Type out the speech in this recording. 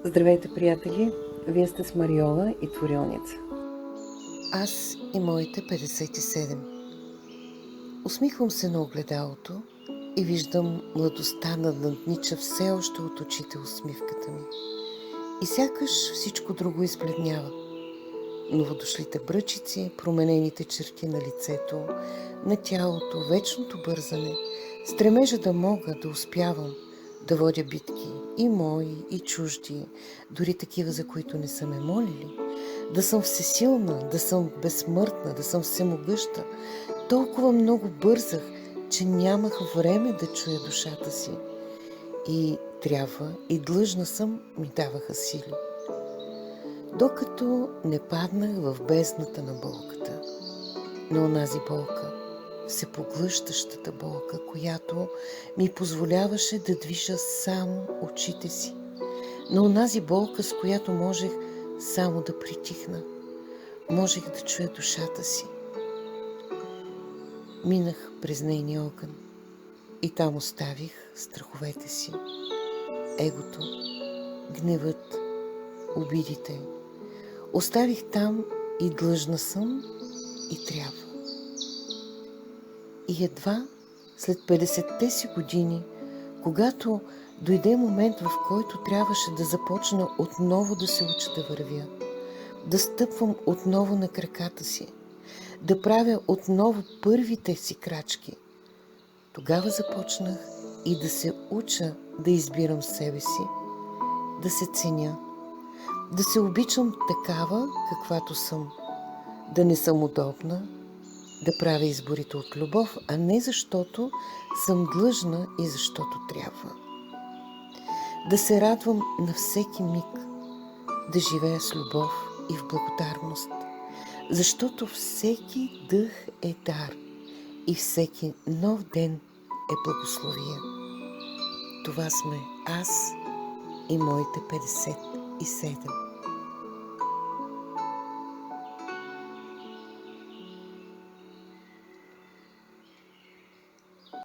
Здравейте, приятели! Вие сте с Мариола и Творилница. Аз и моите 57. Усмихвам се на огледалото и виждам младостта наднича все още от очите усмивката ми. И сякаш всичко друго избледнява. Новодошлите бръчици, променените черти на лицето, на тялото, вечното бързане, стремежа да мога да успявам, да водя битки, и мои, и чужди, дори такива, за които не са ме молили, да съм всесилна, да съм безсмъртна, да съм всемогъща. Толкова много бързах, че нямах време да чуя душата си. И трябва, и длъжна съм, ми даваха сили. Докато не паднах в бездната на болката, на онази болка, всепоглъщащата болка, която ми позволяваше да движа само очите си, на онази болка, с която можех само да притихна, можех да чуя душата си. Минах през нейния огън и там оставих страховете си, егото, гневът, обидите. Оставих там и длъжна съм, и трябва. И едва след 50-те си години, когато дойде момент, в който трябваше да започна отново да се уча да вървя, да стъпвам отново на краката си, да правя отново първите си крачки, тогава започнах и да се уча да избирам себе си, да се ценя, да се обичам такава, каквато съм, да не съм удобна, да правя изборите от любов, а не защото съм длъжна и защото трябва. Да се радвам на всеки миг, да живея с любов и в благодарност, защото всеки дъх е дар и всеки нов ден е благословие. Това сме аз и моите 57.